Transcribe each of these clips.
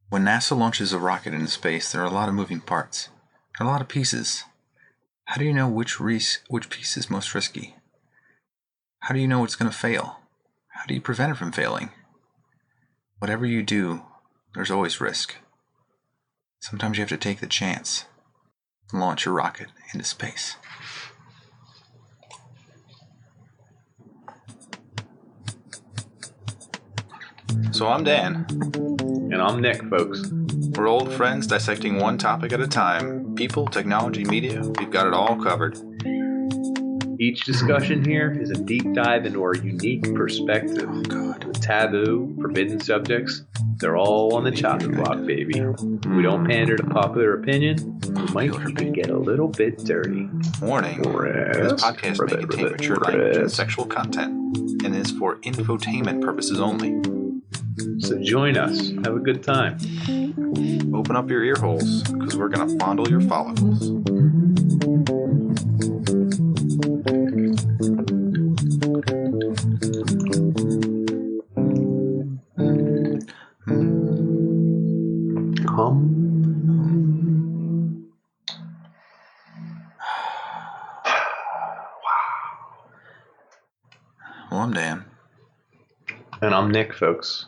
When NASA launches a rocket into space, there are a lot of moving parts. There are a lot of pieces. How do you know which piece is most risky? How do you know it's going to fail? How do you prevent it from failing? Whatever you do, there's always risk. Sometimes you have to take the chance and launch your rocket into space. So I'm Dan. And I'm Nick, folks. We're old friends dissecting one topic at a time. People, technology, media, we've got it all covered. Each discussion here is a deep dive into our unique perspective. Oh, God. The taboo, forbidden subjects, they're all on the chopping block, baby. We don't pander to popular opinion. We might even get a little bit dirty. Warning, this podcast may contain mature language and sexual content and is for infotainment purposes only. So join us. Have a good time. Open up your ear holes, because we're going to fondle your follicles. Well, I'm Dan. And I'm Nick, folks.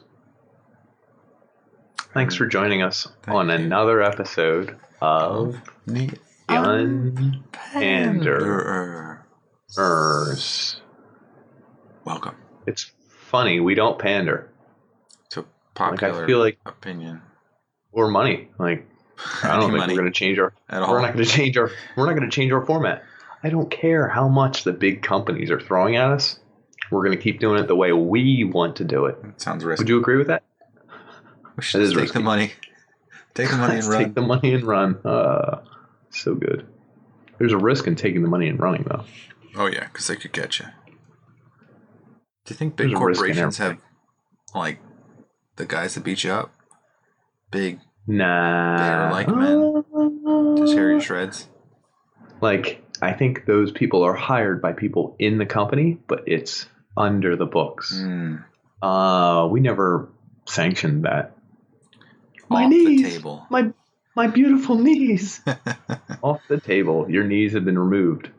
Thanks for joining us on another episode of the Unpanderers. Welcome. It's funny, we don't pander. It's a popular I feel like opinion. Or money. I don't think we're going to change our. We're not going to change our. We're not going to change our format. I don't care how much the big companies are throwing at us. We're going to keep doing it the way we want to do it. That sounds risky. Would you agree with that? We should just take the money. Take the money and run. Take the money and run. So good. There's a risk in taking the money and running, though. Oh, yeah, because they could get you. Do you think big corporations have, like, the guys that beat you up? Big, bear-like men to tear your shreds? Like, I think those people are hired by people in the company, but it's under the books. We never sanctioned that. My knees, the table. My beautiful knees. Off the table. Your knees have been removed.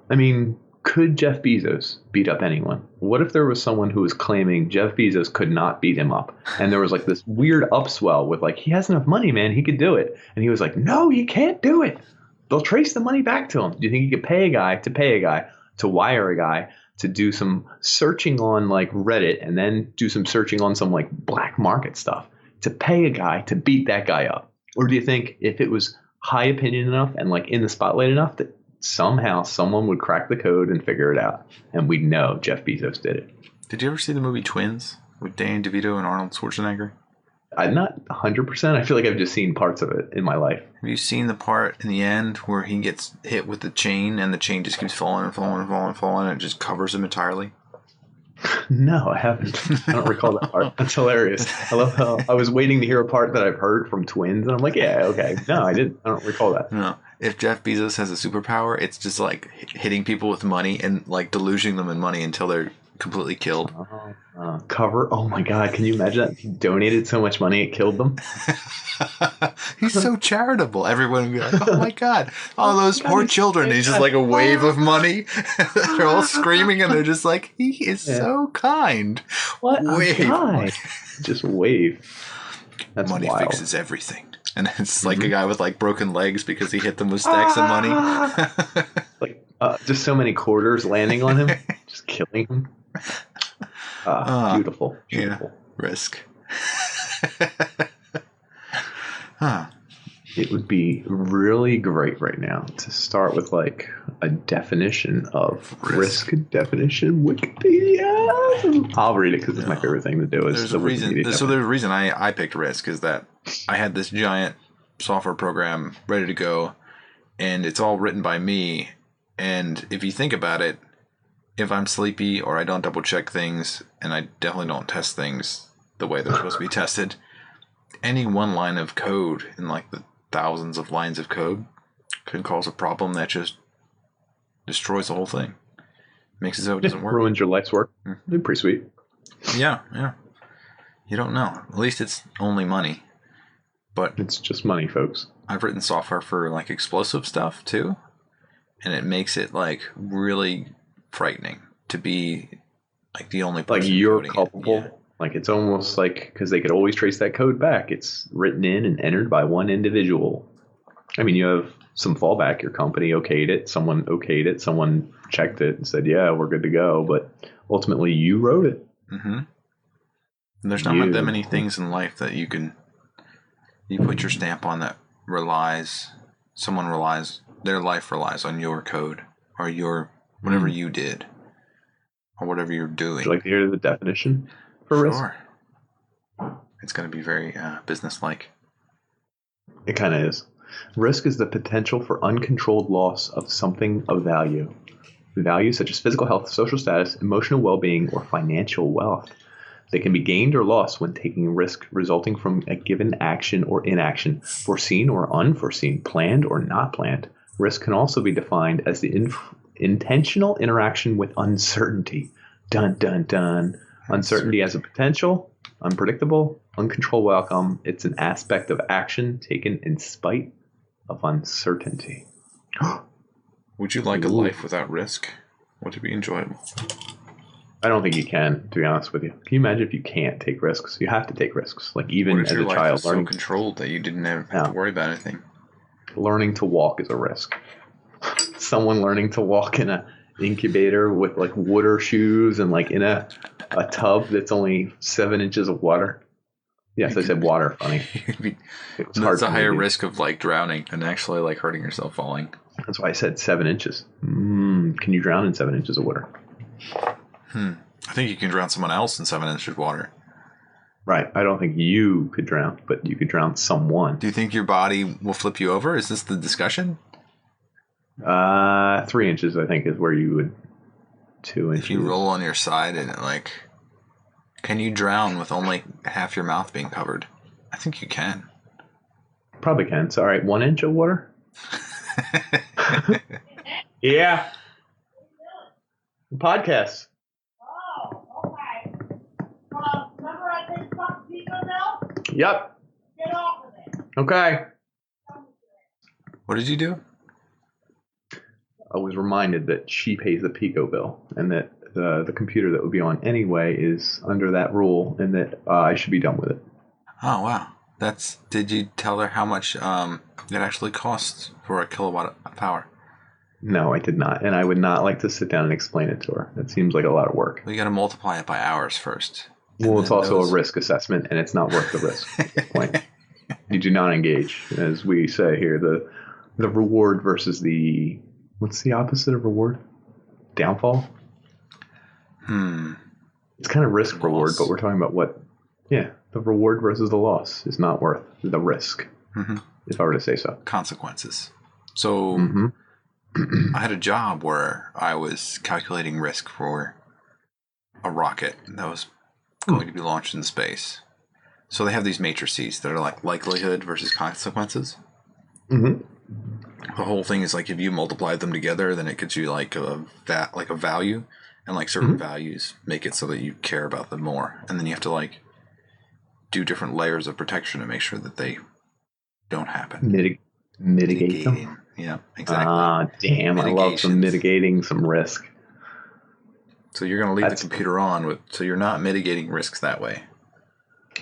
I mean, could Jeff Bezos beat up anyone? What if there was someone who was claiming Jeff Bezos could not beat him up? And there was like this weird upswell with like, he has enough money, man. He could do it. And he was like, no, he can't do it. They'll trace the money back to him. Do you think you could pay a guy, to wire a guy, to do some searching on like Reddit and then do some searching on some like black market stuff to pay a guy to beat that guy up? Or do you think if it was high opinion enough and like in the spotlight enough that somehow someone would crack the code and figure it out and we'd know Jeff Bezos did it? Did you ever see the movie Twins with Danny DeVito and Arnold Schwarzenegger? I'm not 100%. I feel like I've just seen parts of it in my life. Have you seen the part in the end where he gets hit with the chain and the chain just keeps falling and falling and falling and falling and it just covers him entirely? No, I haven't. I don't recall that part. That's hilarious. I love how I was waiting to hear a part that I've heard from Twins and I'm like, yeah, okay. No, I didn't. I don't recall that. No. If Jeff Bezos has a superpower, it's just like hitting people with money and like deluging them in money until they're completely killed. Cover. Oh my God. Can you imagine that? He donated so much money it killed them. He's so charitable. Everyone would be like, oh my God, all those poor children. He's just like a wave of money. They're all screaming and they're just like, he is so kind. What a guy. Just wave. That's money wild. Fixes everything. And it's like a guy with like broken legs because he hit them with stacks of money. Like just so many quarters landing on him, just killing him. Beautiful. Yeah, risk. It would be really great right now to start with like a definition of risk definition. Wikipedia. I'll read it because it's my favorite thing to do. There's a reason. So there's a reason I picked risk is that I had this giant software program ready to go, and it's all written by me. And if you think about it, if I'm sleepy or I don't double check things, and I definitely don't test things the way they're supposed to be tested, any one line of code in like the thousands of lines of code could cause a problem that just destroys the whole thing. Makes it so it doesn't work. Ruins your life's work. Pretty sweet. Yeah. You don't know. At least it's only money. But It's just money, folks. I've written software for like explosive stuff too, and it makes it like really frightening to be like the only person Like you're coding culpable. it. Yeah. Like it's almost like because they could always trace that code back. It's written in and entered by one individual. I mean, you have some fallback. Your company okayed it. Someone okayed it. Someone checked it and said, "Yeah, we're good to go." But ultimately, you wrote it. Mm-hmm. And there's not that many things in life that you put your stamp on that their life relies on your code or your whatever you did or whatever you're doing. Would you like to hear the definition for risk? Sure. It's going to be very business-like. It kind of is. Risk is the potential for uncontrolled loss of something of value. Values such as physical health, social status, emotional well-being, or financial wealth. They can be gained or lost when taking risk resulting from a given action or inaction, foreseen or unforeseen, planned or not planned. Risk can also be defined as the intentional interaction with uncertainty. Dun, dun, dun. Uncertainty as a potential, unpredictable, uncontrollable outcome. It's an aspect of action taken in spite of uncertainty. Would you like a life without risk? Would it be enjoyable? I don't think you can, to be honest with you. Can you imagine if you can't take risks? You have to take risks. Like even What if as your a life child, was so controlled that you didn't have to worry about anything? Learning to walk is a risk. Someone learning to walk in a incubator with like water shoes and like in a tub that's only 7 inches of water. Yes, I said water. Funny. It's a higher risk of like drowning than actually like hurting yourself falling. That's why I said 7 inches. Can you drown in 7 inches of water? I think you can drown someone else in 7 inches of water. Right. I don't think you could drown, but you could drown someone. Do you think your body will flip you over? Is this the discussion? 3 inches, I think, is where you would. 2 inches. If you roll on your side and like, can you drown with only half your mouth being covered? I think you can. Probably can. So, all right, 1 inch of water. Yeah. Podcast. Oh, okay. Remember I said fuck pico now? Yep. Get off of it. Okay. What did you do? I was reminded that she pays the pico bill and that the computer that would be on anyway is under that rule and that I should be done with it. Oh, wow. Did you tell her how much it actually costs for a kilowatt of power? No, I did not. And I would not like to sit down and explain it to her. It seems like a lot of work. Well, you got to multiply it by hours first. Well, it's also a risk assessment, and it's not worth the risk at this point. You do not engage. As we say here, the reward versus the... What's the opposite of reward? Downfall? It's kind of risk reward, but we're talking about what... Yeah, the reward versus the loss is not worth the risk, if I were to say so. Consequences. So... I had a job where I was calculating risk for a rocket that was going to be launched in space. So they have these matrices that are like likelihood versus consequences. The whole thing is like if you multiply them together, then it gets you like a value, and like certain values make it so that you care about them more, and then you have to like do different layers of protection to make sure that they don't happen. Mitigate them. Yeah, exactly. Damn, I love some mitigating some risk. So you're going to leave the computer on, so you're not mitigating risks that way.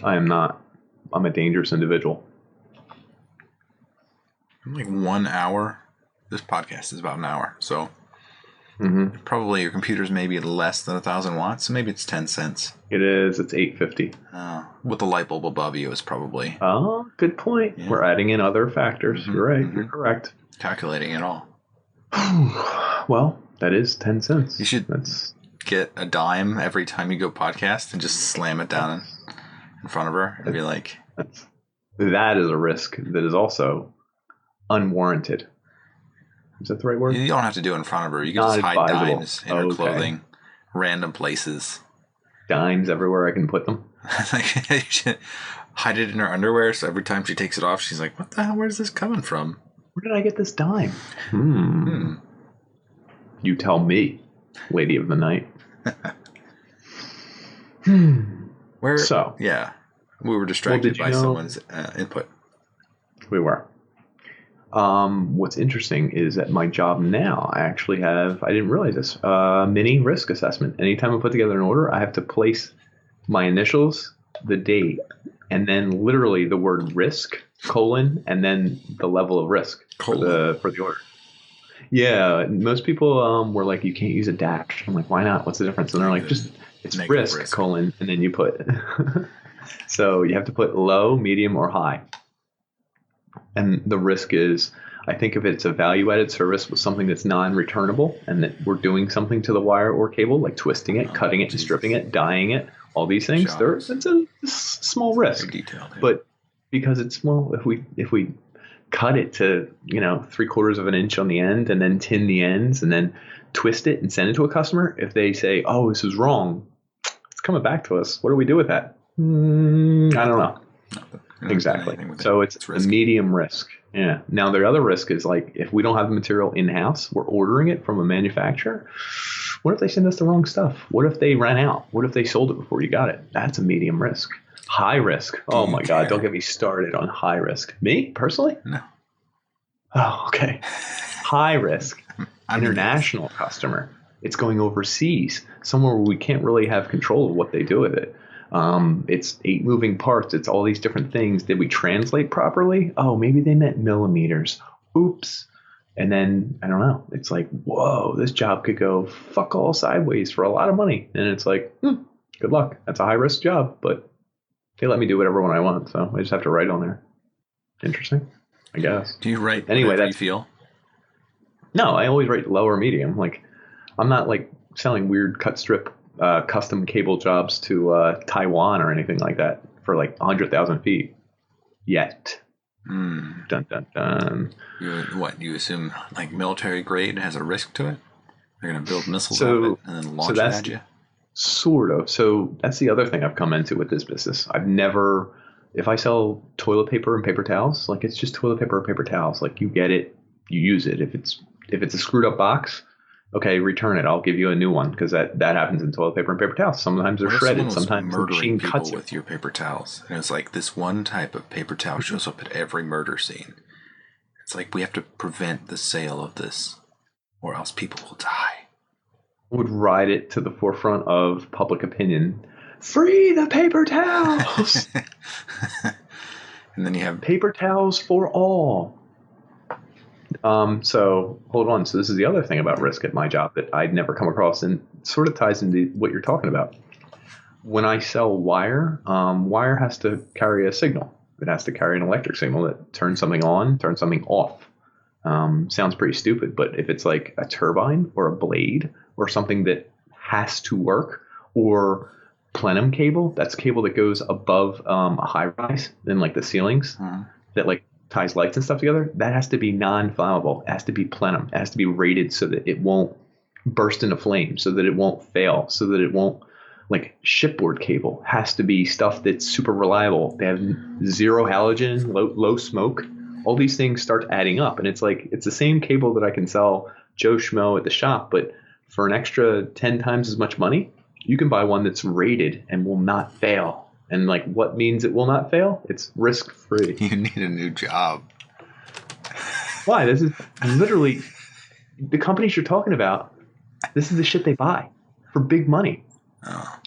I am not. I'm a dangerous individual. Like 1 hour. This podcast is about an hour, so probably your computer's maybe less than 1,000 watts, so maybe it's 10 cents. It is. It's $8.50. With the light bulb above you, it's probably... Oh, good point. Yeah. We're adding in other factors. You're right. You're correct. Calculating it all. Well, that is 10 cents. You should get a dime every time you go podcast and just slam it down in front of her and be like... That is a risk that is also unwarranted. Is that the right word? You don't have to do it in front of her. You can just hide dimes in her clothing, random places. Dimes everywhere I can put them? You should hide it in her underwear, so every time she takes it off, she's like, what the hell? Where's this coming from? Where did I get this dime? You tell me, lady of the night. Yeah. We were distracted did you by know- someone's input. We were. What's interesting is at my job now, I actually have, I didn't realize this, mini risk assessment. Anytime I put together an order, I have to place my initials, the date, and then literally the word risk, colon, and then the level of risk for the order. Yeah, most people were like, you can't use a dash. I'm like, why not? What's the difference? And they're like, just, it's risk, colon, and then you put. So you have to put low, medium, or high. And the risk is, I think if it's a value-added service with something that's non-returnable and that we're doing something to the wire or cable, like twisting it, cutting it, and stripping it, dyeing it, all these things, it's a small risk. Very detailed, yeah. But because it's small, if we cut it to 3/4 of an inch on the end and then tin the ends and then twist it and send it to a customer, if they say, oh, this is wrong, it's coming back to us. What do we do with that? I don't know. Exactly. So it's a medium risk. Yeah. Now the other risk is like if we don't have the material in-house, we're ordering it from a manufacturer. What if they send us the wrong stuff? What if they ran out? What if they sold it before you got it? That's a medium risk. High risk. Oh my God. Don't get me started on high risk. Me personally? No. Oh, okay. High risk. International customer. It's going overseas, somewhere where we can't really have control of what they do with it. It's 8 moving parts. It's all these different things. Did we translate properly? Oh, maybe they meant millimeters. Oops. And then, I don't know. It's like, whoa, this job could go fuck all sideways for a lot of money. And it's like, good luck. That's a high risk job, but they let me do whatever one I want. So I just have to write on there. Interesting, I guess. Do you write anyway, whatever you feel? No, I always write low or medium. Like, I'm not like selling weird cut strip custom cable jobs to Taiwan or anything like that for like 100,000 feet yet. Dun, dun, dun. You assume like military grade has a risk to it? They're going to build missiles out of it and then launch it at you? Sort of. So that's the other thing I've come into with this business. I've never, if I sell toilet paper and paper towels, like it's just toilet paper and paper towels. Like you get it, you use it. If it's a screwed up box, okay, return it. I'll give you a new one because that happens in toilet paper and paper towels. Sometimes they're shredded. Sometimes the machine cuts it with your paper towels. And it's like this one type of paper towel shows up at every murder scene. It's like we have to prevent the sale of this, or else people will die. Would ride it to the forefront of public opinion. Free the paper towels. And then you have paper towels for all. So hold on. So this is the other thing about risk at my job that I'd never come across and sort of ties into what you're talking about. When I sell wire, wire has to carry a signal. It has to carry an electric signal that turns something on, turns something off. Sounds pretty stupid, but if it's like a turbine or a blade or something that has to work, or plenum cable, that's cable that goes above a high rise in like the ceilings that like ties lights and stuff together, that has to be non-flammable. It has to be plenum. It has to be rated so that it won't burst into flames, so that it won't fail, so that it won't, like shipboard cable has to be stuff that's super reliable. They have 0 halogen, low smoke. All these things start adding up. And it's like, it's the same cable that I can sell Joe Schmo at the shop, but for an extra 10 times as much money, you can buy one that's rated and will not fail. And like, what means it will not fail? It's risk free. You need a new job. Why? This is literally the companies you're talking about. This is the shit they buy for big money. Oh.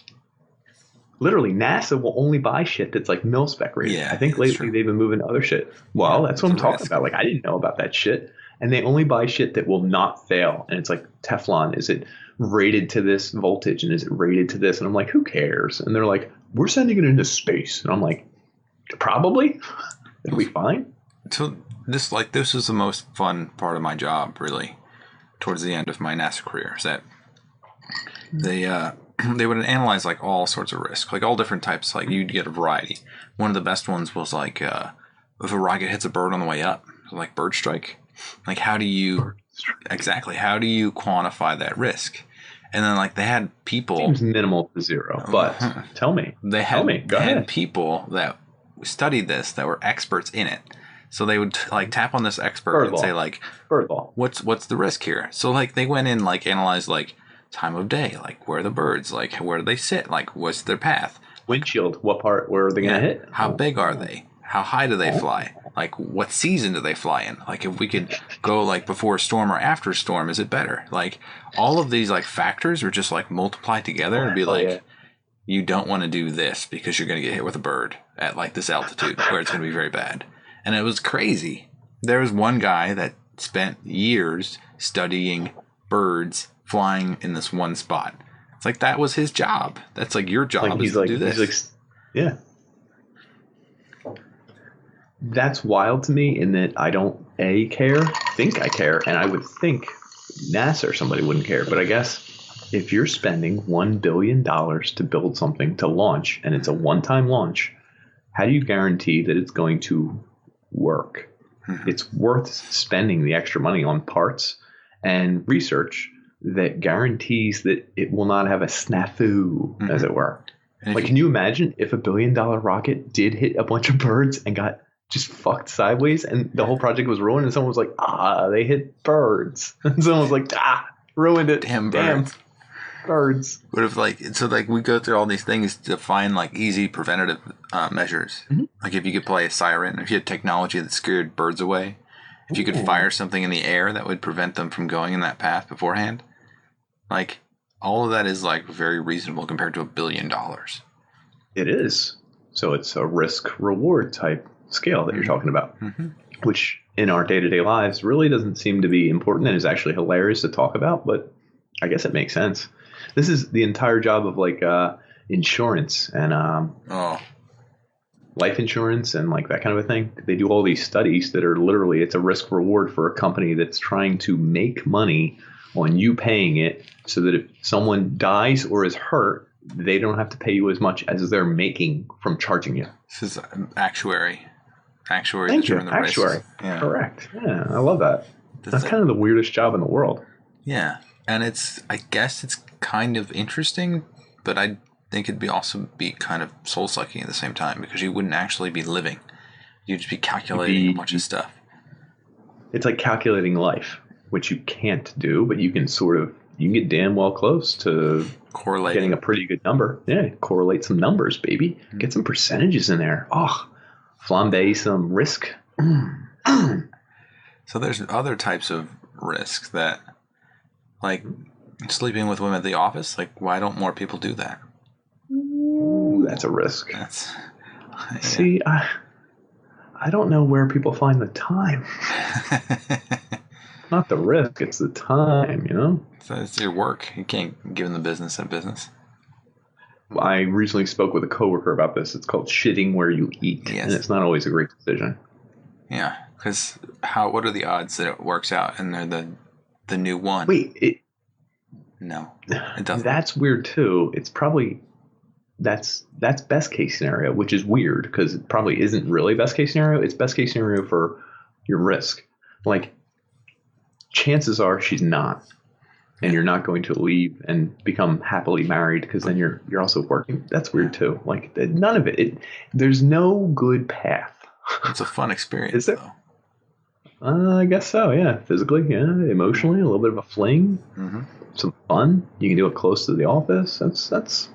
Literally, NASA will only buy shit that's like milspec rated. Yeah, I think lately they've been moving to other shit. Well, that's what I'm talking about. Like, I didn't know about that shit. And they only buy shit that will not fail. And it's like Teflon. Is it rated to this voltage? And is it rated to this? And I'm like, who cares? And they're like, we're sending it into space. And I'm like, probably. It'll be fine. So this is the most fun part of my job, really, towards the end of my NASA career, is that they would analyze like all sorts of risk, like all different types. Like you'd get a variety. One of the best ones was like if a rocket hits a bird on the way up, so like bird strike. Like how do you quantify that risk? And then like they had people. Seems minimal to 0, but tell me. They had people that studied this that were experts in it. So they would like tap on this expert and say like, birdball. What's the risk here? So like they went in like analyzed like time of day, like where are the birds, like where do they sit, like what's their path, Windshield. What part? Where are they going to hit? How big are they? How high do they fly? Like, what season do they fly in? Like, if we could go like before a storm or after a storm, is it better? Like, all of these like factors are just like multiplied together and be like, you don't want to do this because you're going to get hit with a bird at like this altitude where it's going to be very bad. And it was crazy. There was one guy that spent years studying birds flying in this one spot. It's like that was his job. That's like your job is to do this. Yeah. That's wild to me in that I don't think I care, and I would think NASA or somebody wouldn't care. But I guess if you're spending $1 billion to build something to launch, and it's a one-time launch, how do you guarantee that it's going to work? Mm-hmm. It's worth spending the extra money on parts and research that guarantees that it will not have a snafu, as it were. Like, can you imagine if $1 billion rocket did hit a bunch of birds and got just fucked sideways and the whole project was ruined and someone was like, they hit birds. And someone was like, ruined it. Damn birds. What if we go through all these things to find like easy preventative measures. Mm-hmm. Like if you could play a siren, if you had technology that scared birds away, if you could fire something in the air that would prevent them from going in that path beforehand. Like all of that is like very reasonable compared to $1 billion. It is. So it's a risk reward type scale that you're talking about, which in our day-to-day lives really doesn't seem to be important and is actually hilarious to talk about, but I guess it makes sense. This is the entire job of like insurance and life insurance and like that kind of a thing. They do all these studies that are literally, it's a risk reward for a company that's trying to make money on you paying it so that if someone dies or is hurt, they don't have to pay you as much as they're making from charging you. This is actuary. Thank you. Actuary. Yeah. Correct. Yeah, I love that. That's kind of the weirdest job in the world. Yeah. And I guess it's kind of interesting, but I think it'd also be kind of soul-sucking at the same time because you wouldn't actually be living. You'd just be calculating a bunch of stuff. It's like calculating life, which you can't do, but you can get damn well close to getting a pretty good number. Yeah, correlate some numbers, baby. Get some percentages in there. Flambe some risk. So there's other types of risk that, like sleeping with women at the office. Like, why don't more people do that? Ooh, that's a risk. See, I don't know where people find the time. Not the risk, it's the time, you know? So it's your work. You can't give them the business a business. I recently spoke with a coworker about this. It's called shitting where you eat. Yes. And it's not always a great decision. Yeah, because what are the odds that it works out and they're the new one? No, it doesn't. That's weird too. It's probably that's best case scenario, which is weird because it probably isn't really best case scenario. It's best case scenario for your risk. Like, chances are she's not. And you're not going to leave and become happily married because then you're also working. That's weird too. Like, none of it. There's no good path. It's a fun experience, though. I guess so. Yeah, physically, yeah, emotionally, a little bit of a fling, some fun. You can do it close to the office. That's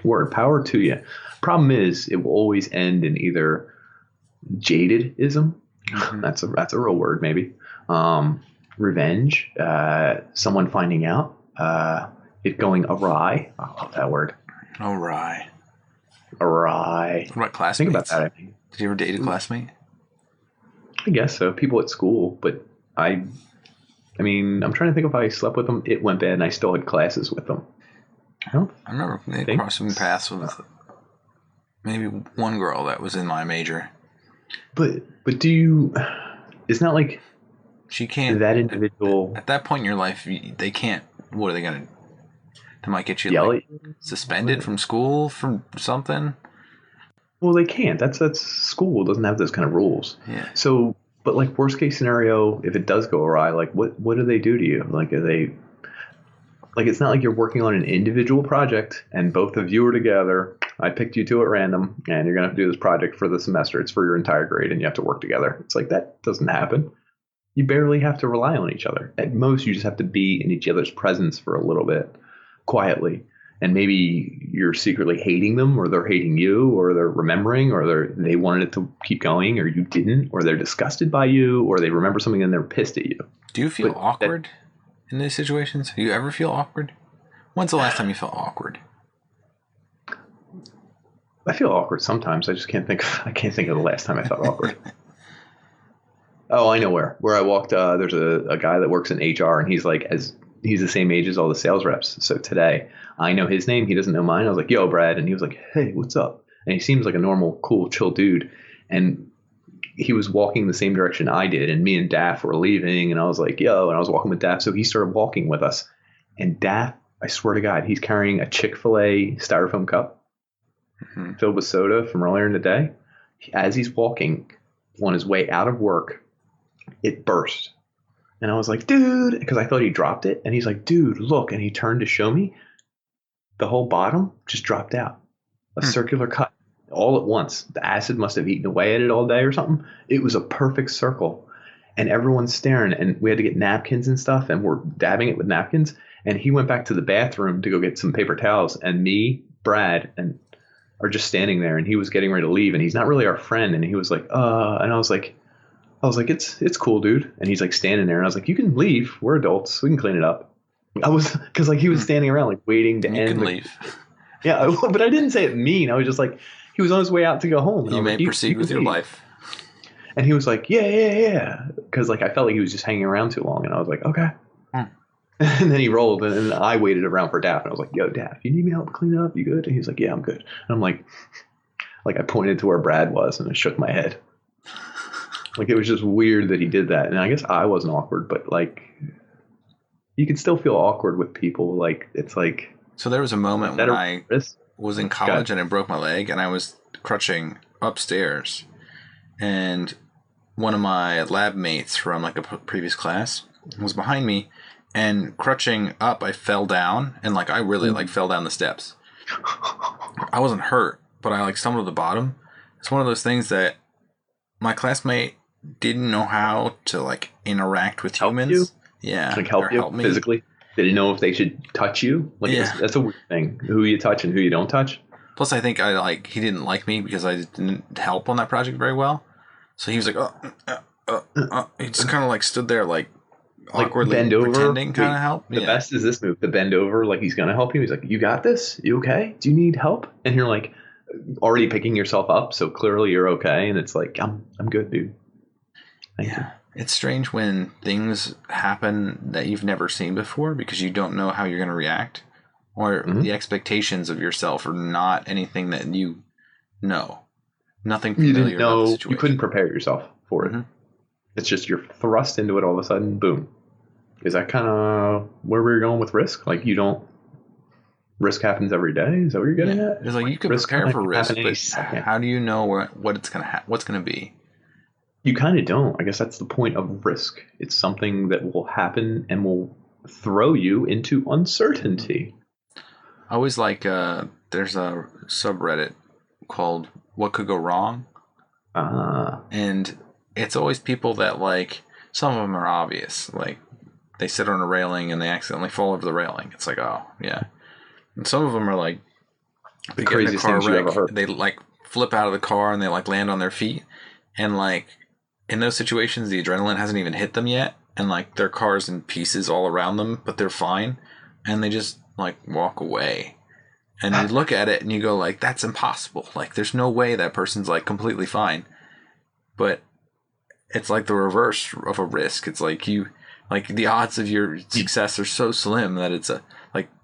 word power to you. Problem is, it will always end in either jadedism. That's a real word, maybe. Revenge, someone finding out, it going awry. I love that word. Awry. What about classmates? Think about that. Did you ever date a classmate? I guess so. People at school, but I mean, I'm trying to think if I slept with them. It went bad, and I still had classes with them. I remember crossing paths with maybe one girl that was in my major. But do you? It's not like. She can't. That individual. At that point in your life, they can't. What are they going to? They might get you suspended from school for something. Well, they can't. That's school doesn't have those kind of rules. Yeah. So, but like worst case scenario, if it does go awry, like what do they do to you? Like, are they? Like, it's not like you're working on an individual project and both of you are together. I picked you two at random, and you're gonna have to do this project for the semester. It's for your entire grade, and you have to work together. It's like that doesn't happen. You barely have to rely on each other. At most, you just have to be in each other's presence for a little bit, quietly, and maybe you're secretly hating them, or they're hating you, or they're remembering, or they wanted it to keep going, or you didn't, or they're disgusted by you, or they remember something and they're pissed at you. Do you feel awkward in these situations? Do you ever feel awkward? When's the last time you felt awkward? I feel awkward sometimes. I just can't think of the last time I felt awkward. Oh, I know where I walked. There's a guy that works in HR, and he's the same age as all the sales reps. So today, I know his name. He doesn't know mine. I was like, "Yo, Brad," and he was like, "Hey, what's up?" And he seems like a normal, cool, chill dude. And he was walking the same direction I did, and me and Daff were leaving, and I was like, "Yo," and I was walking with Daff, so he started walking with us. And Daff, I swear to God, he's carrying a Chick-fil-A styrofoam cup filled with soda from earlier in the day. As he's walking on his way out of work, it burst. And I was like, "Dude," because I thought he dropped it. And he's like, "Dude, look." And he turned to show me. The whole bottom just dropped out. A circular cut all at once. The acid must have eaten away at it all day or something. It was a perfect circle. And everyone's staring. And we had to get napkins and stuff. And we're dabbing it with napkins. And he went back to the bathroom to go get some paper towels. And me, Brad, and are just standing there. And he was getting ready to leave. And he's not really our friend. And he was like, and I was like, it's cool, dude. And he's like standing there. And I was like, "You can leave. We're adults. We can clean it up." Because like he was standing around like waiting to end. You can leave. Yeah, but I didn't say it mean. I was just like, he was on his way out to go home. And you may proceed with your life. And he was like, yeah. Because like I felt like he was just hanging around too long. And I was like, okay. And then he rolled, and I waited around for Daff. And I was like, "Yo, Daff, you need me help clean up? You good?" And he's like, "Yeah, I'm good." And I'm like I pointed to where Brad was, and I shook my head. Like, it was just weird that he did that. And I guess I wasn't awkward, but like, you can still feel awkward with people. Like, it's like. So there was a moment when I was in college and I broke my leg, and I was crutching upstairs, and one of my lab mates from like a previous class was behind me, and crutching up, I fell down, and like I really like fell down the steps. I wasn't hurt, but I like stumbled to the bottom. It's one of those things that my classmate didn't know how to like interact with humans. You? Yeah, like help you me physically. They didn't know if they should touch you. Like, yeah, that's a weird thing. Who you touch and who you don't touch. Plus, I think he didn't like me because I didn't help on that project very well. So he was like, he just kind of like stood there like awkwardly bend over, pretending kind of help. The best is this move: the bend over, like he's gonna help you. He's like, "You got this? You okay? Do you need help?" And you're like, already picking yourself up, so clearly you're okay. And it's like, I'm good, dude. Thank you. It's strange when things happen that you've never seen before because you don't know how you're going to react, or the expectations of yourself are not anything that you know. Nothing familiar you didn't know, about the situation. You couldn't prepare yourself for it. It's just you're thrust into it all of a sudden, boom. Is that kind of where we're going with risk? Like, you don't. Risk happens every day. Is that what you're getting at? It's like you can prepare for risk, but how do you know what it's gonna what's gonna be? You kind of don't. I guess that's the point of risk. It's something that will happen and will throw you into uncertainty. I always like there's a subreddit called "What Could Go Wrong," and it's always people that like some of them are obvious, like they sit on a railing and they accidentally fall over the railing. It's like, oh yeah. And some of them are like the craziest things you ever heard. They like flip out of the car and they like land on their feet, and like in those situations the adrenaline hasn't even hit them yet, and like their car's in pieces all around them, but they're fine, and they just like walk away. And you look at it and you go like, that's impossible. Like there's no way that person's like completely fine. But it's like the reverse of a risk. It's like the odds of your success are so slim that it's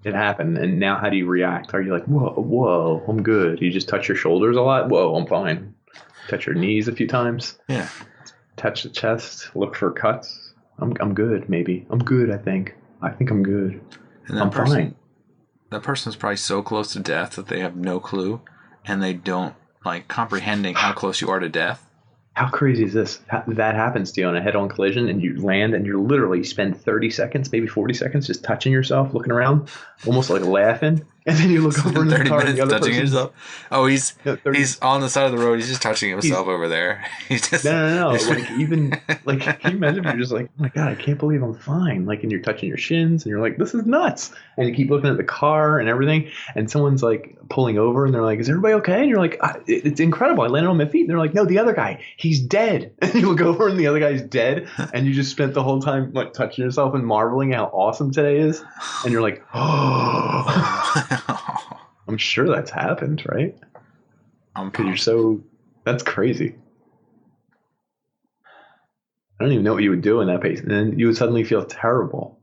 it happened. And now how do you react? Are you like, whoa, I'm good? You just touch your shoulders a lot? Whoa, I'm fine. Touch your knees a few times. Yeah. Touch the chest. Look for cuts. I'm good, maybe. I'm good, I think. I think I'm good. And I'm fine. That person's probably so close to death that they have no clue, and they don't like comprehending how close you are to death. How crazy is this? That happens to you on a head-on collision, and you land, and you literally spend 30 seconds, maybe 40 seconds, just touching yourself, looking around, almost like laughing. And then you look over in the 30 car and minutes the other touching person's himself. Oh, he's no, 30, he's on the side of the road. He's just touching himself over there. He's just no. Like even like can you imagine if you're just like, oh my god, I can't believe I'm fine. Like and you're touching your shins and you're like, this is nuts. And you keep looking at the car and everything, and someone's like pulling over and they're like, is everybody okay? And you're like, it's incredible. I landed on my feet. And they're like, no, the other guy, he's dead. And you look over and the other guy's dead, and you just spent the whole time like touching yourself and marveling how awesome today is. And you're like, oh. I'm sure that's happened, right? Because you're so... That's crazy. I don't even know what you would do in that case. And then you would suddenly feel terrible.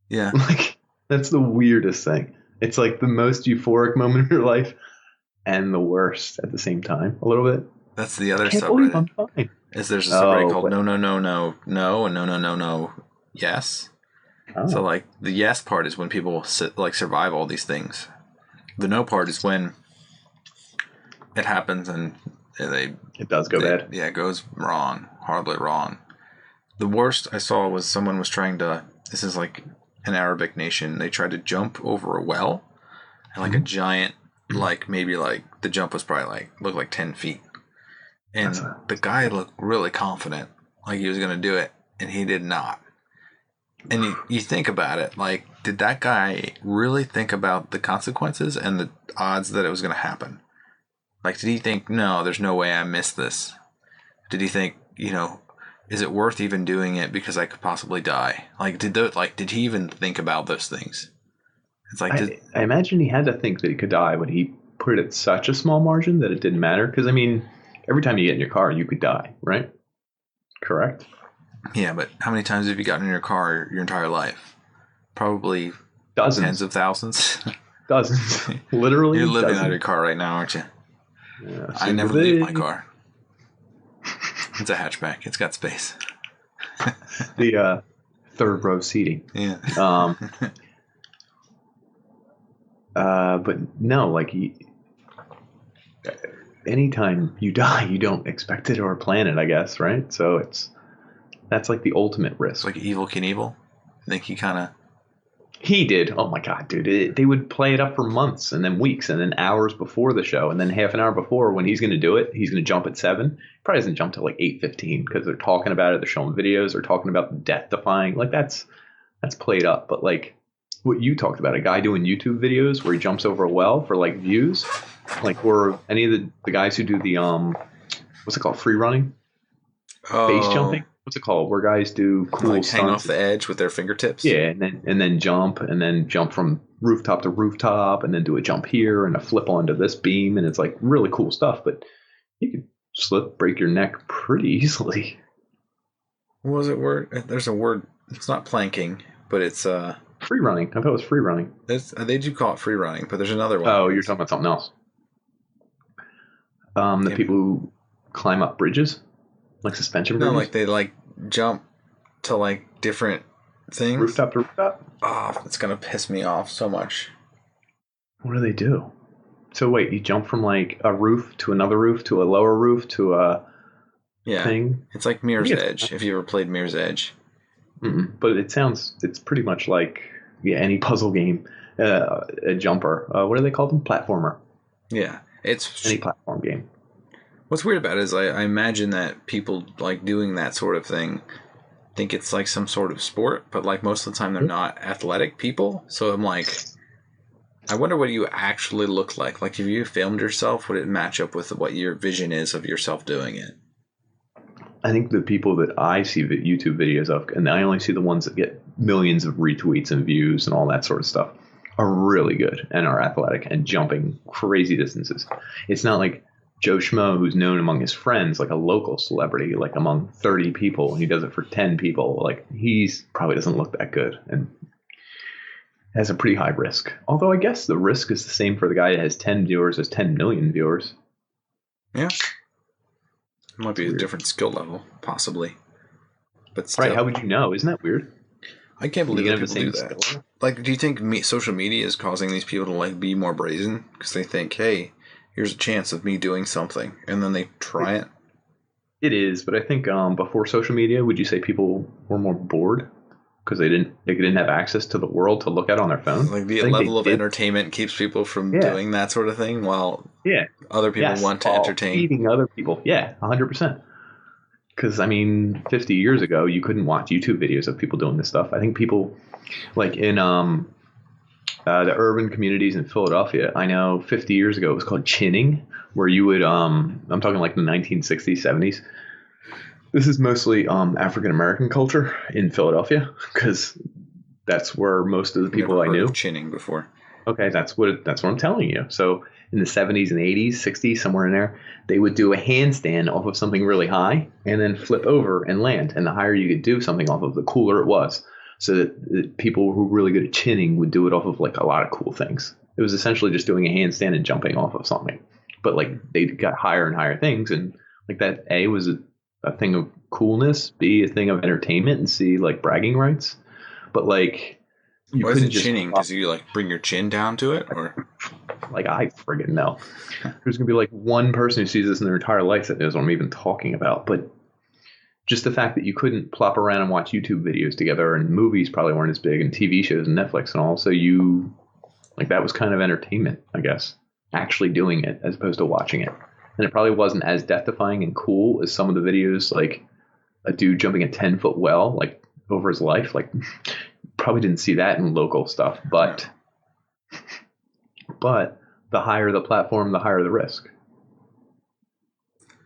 Yeah. Like, that's the weirdest thing. It's like the most euphoric moment of your life and the worst at the same time, a little bit. That's the other subreddit. I'm fine. There's a subreddit called no, and no, yes. Oh. So, like, the yes part is when people survive all these things. The no part is when it happens and it does go bad. Yeah, it goes wrong, horribly wrong. The worst I saw was someone was trying to, this is like an Arabic nation, they tried to jump over a well, and like a giant, like maybe like the jump was probably like, looked like 10 feet. And the guy looked really confident, like he was going to do it, and he did not. And you think about it, like, did that guy really think about the consequences and the odds that it was going to happen? Like, did he think, no, there's no way I missed this? Did he think, is it worth even doing it because I could possibly die? Like, did he even think about those things? It's like, I imagine he had to think that he could die, but he put it at such a small margin that it didn't matter. Because, I mean, every time you get in your car, you could die, right? Correct? Yeah, but how many times have you gotten in your car your entire life? Probably dozens. Tens of thousands. Dozens. Literally. You're living out of your car right now, aren't you? Yeah, I never leave my car. It's a hatchback. It's got space. The third row seating. Yeah. But no, like anytime you die, you don't expect it or plan it, I guess, right? So that's like the ultimate risk. Like Evel Knievel. I think he kind of... He did. Oh my God, dude. They would play it up for months and then weeks and then hours before the show. And then half an hour before when he's going to do it, he's going to jump at 7. He probably doesn't jump till like 8:15 because they're talking about it. They're showing videos. They're talking about the death-defying. Like that's played up. But like what you talked about, a guy doing YouTube videos where he jumps over a well for like views. Like or any of the guys who do the, what's it called? Free running? Base jumping? What's it called? Where guys do cool like stunts. Hang off the edge with their fingertips. Yeah, and then jump from rooftop to rooftop, and then do a jump here and a flip onto this beam, and it's like really cool stuff. But you could slip, break your neck pretty easily. What was it? There's a word. It's not planking, but it's free running. I thought it was free running. They do call it free running, but there's another one. Oh, you're talking about something else. The people who climb up bridges. Like suspension bridges? No, like they like jump to like different things. Rooftop to rooftop? Oh, it's going to piss me off so much. What do they do? So wait, you jump from like a roof to another roof to a lower roof to a thing? It's like Mirror's Edge, if you ever played Mirror's Edge. But it's pretty much like any puzzle game, a jumper. What do they call them? Platformer. Yeah. It's any platform game. What's weird about it is I imagine that people like doing that sort of thing think it's like some sort of sport, but like most of the time they're not athletic people. So I'm like, I wonder what you actually look like. Like if you filmed yourself, would it match up with what your vision is of yourself doing it? I think the people that I see the YouTube videos of, and I only see the ones that get millions of retweets and views and all that sort of stuff, are really good and are athletic and jumping crazy distances. It's not like Joe Schmo, who's known among his friends, like a local celebrity, like among 30 people, and he does it for 10 people. Like he's probably doesn't look that good and has a pretty high risk. Although I guess the risk is the same for the guy that has 10 viewers as 10 million viewers. Yeah. It might be a different skill level, possibly. But still. Right, how would you know? Isn't that weird? I can't believe that people do that. Like, do you think social media is causing these people to like be more brazen? Because they think, hey, here's a chance of me doing something, and then they try it. It is, but I think before social media, would you say people were more bored? because they didn't have access to the world to look at on their phone. Like the level of entertainment keeps people from doing that sort of thing, while other people want to entertain. Feeding other people. Yeah, 100%. Because, I mean, 50 years ago, you couldn't watch YouTube videos of people doing this stuff. I think people, like in the urban communities in Philadelphia, I know 50 years ago it was called chinning, where you would, I'm talking like the 1960s, 70s. This is mostly African-American culture in Philadelphia, because that's where most of the people I knew. Chinning before. Okay, that's what I'm telling you. So in the 70s and 80s, 60s, somewhere in there, they would do a handstand off of something really high and then flip over and land. And the higher you could do something off of, the cooler it was. So that people who were really good at chinning would do it off of like a lot of cool things. It was essentially just doing a handstand and jumping off of something. But like they got higher and higher things. And like that A was a thing of coolness, B a thing of entertainment, and C like bragging rights. But like... Why is it chinning? Because you like bring your chin down to it, or like I friggin' know. There's gonna be like one person who sees this in their entire life that knows what I'm even talking about. But just the fact that you couldn't plop around and watch YouTube videos together, and movies probably weren't as big, and TV shows and Netflix and all, so you like that was kind of entertainment, I guess. Actually doing it as opposed to watching it, and it probably wasn't as death-defying and cool as some of the videos, like a dude jumping a 10-foot well, like over his life, like. Probably didn't see that in local stuff, but the higher the platform, the higher the risk.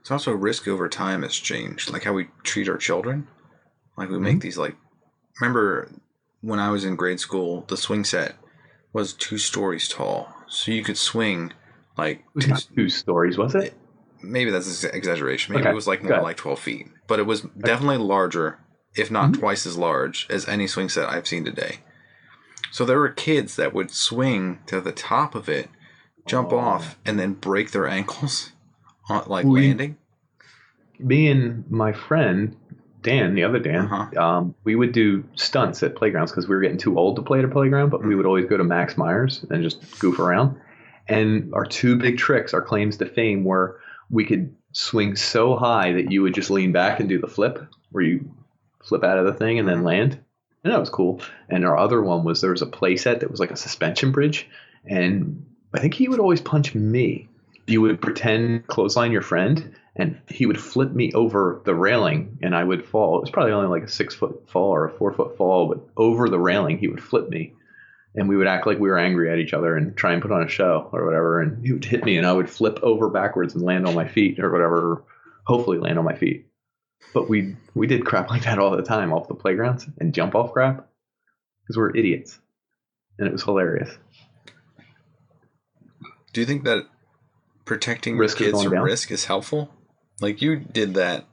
It's also risk over time has changed, like how we treat our children. Like we make these like, remember when I was in grade school, the swing set was 2 stories tall, so you could swing like 2 stories, was it? Maybe that's an exaggeration. Maybe it was like more like 12 feet, but it was definitely larger. If not twice as large as any swing set I've seen today. So there were kids that would swing to the top of it, jump off, and then break their ankles on landing. Me and my friend, Dan, the other Dan, we would do stunts at playgrounds because we were getting too old to play at a playground, but we would always go to Max Myers and just goof around. And our 2 big tricks, our claims to fame, were we could swing so high that you would just lean back and do the flip, where you flip out of the thing and then land. And that was cool. And our other one was there was a play set that was like a suspension bridge. And I think he would always punch me. You would pretend clothesline your friend and he would flip me over the railing and I would fall. It was probably only like a 6-foot fall or a 4-foot fall, but over the railing he would flip me. And we would act like we were angry at each other and try and put on a show or whatever. And he would hit me and I would flip over backwards and land on my feet or whatever, hopefully land on my feet. But we did crap like that all the time off the playgrounds and jump off crap because we're idiots. And it was hilarious. Do you think that protecting kids from risk is helpful? Like you did that.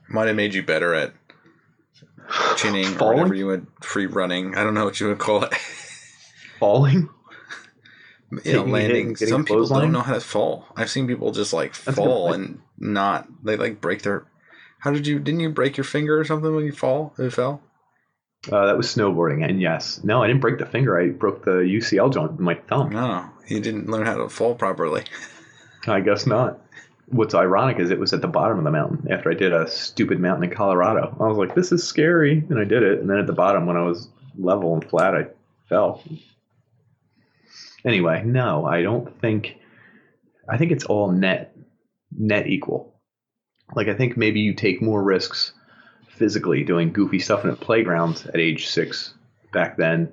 Might have made you better at chinning or whatever you would, free running. I don't know what you would call it. Falling? Landing. Some people don't know how to fall. I've seen people just like fall and not, they like break their... didn't you break your finger or something when you fell? That was snowboarding, and yes. No, I didn't break the finger. I broke the UCL joint with my thumb. No, you didn't learn how to fall properly. I guess not. What's ironic is it was at the bottom of the mountain after I did a stupid mountain in Colorado. I was like, this is scary, and I did it. And then at the bottom, when I was level and flat, I fell. Anyway, no, I think it's all net equal. Like, I think maybe you take more risks physically doing goofy stuff in a playground at age 6 back then,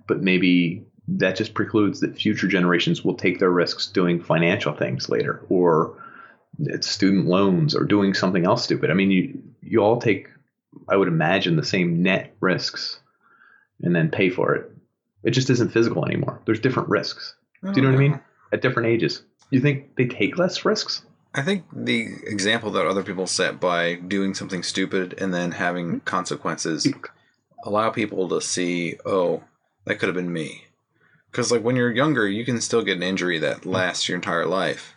but maybe that just precludes that future generations will take their risks doing financial things later, or student loans, or doing something else stupid. I mean, you all take, I would imagine, the same net risks and then pay for it. It just isn't physical anymore. There's different risks. Do you know what I mean? At different ages. You think they take less risks? I think the example that other people set by doing something stupid and then having consequences allow people to see, oh, that could have been me. Because like when you're younger, you can still get an injury that lasts your entire life.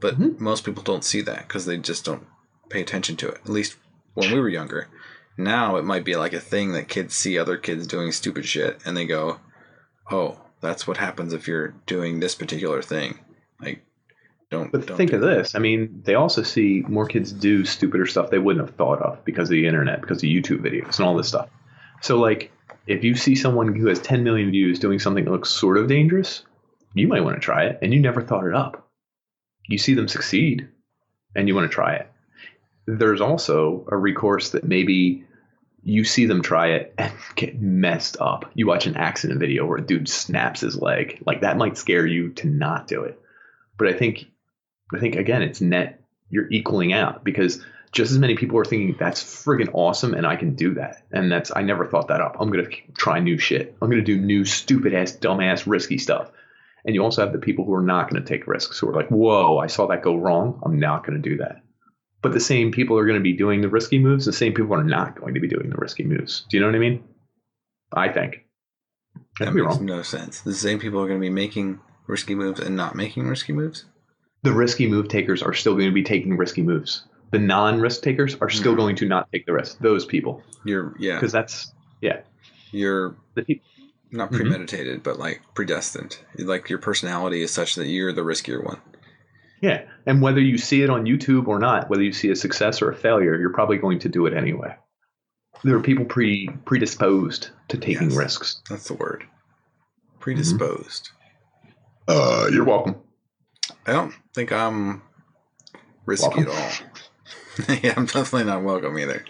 But most people don't see that because they just don't pay attention to it. At least when we were younger. Now it might be like a thing that kids see other kids doing stupid shit and they go, oh, that's what happens if you're doing this particular thing. Like, don't think of this. I mean, they also see more kids do stupider stuff they wouldn't have thought of because of the internet, because of YouTube videos and all this stuff. So like, if you see someone who has 10 million views doing something that looks sort of dangerous, you might want to try it, and you never thought it up. You see them succeed, and you want to try it. There's also a recourse that maybe you see them try it and get messed up. You watch an accident video where a dude snaps his leg. Like, that might scare you to not do it. But I think again, it's net, you're equaling out, because just as many people are thinking that's friggin' awesome and I can do that. And I never thought that up. I'm going to try new shit. I'm going to do new stupid ass, dumbass, risky stuff. And you also have the people who are not going to take risks, who are like, whoa, I saw that go wrong. I'm not going to do that. But the same people are going to be doing the risky moves. The same people are not going to be doing the risky moves. Do you know what I mean? I think. That makes no sense. The same people are going to be making risky moves and not making risky moves? The risky move takers are still going to be taking risky moves. The non-risk takers are still going to not take the risk. Those people. Because that's, you're not premeditated, but like predestined. Like, your personality is such that you're the riskier one. Yeah. And whether you see it on YouTube or not, whether you see a success or a failure, you're probably going to do it anyway. There are people predisposed to taking risks. That's the word. Predisposed. You're welcome. I don't think I'm risky at all. Yeah, I'm definitely not welcome either.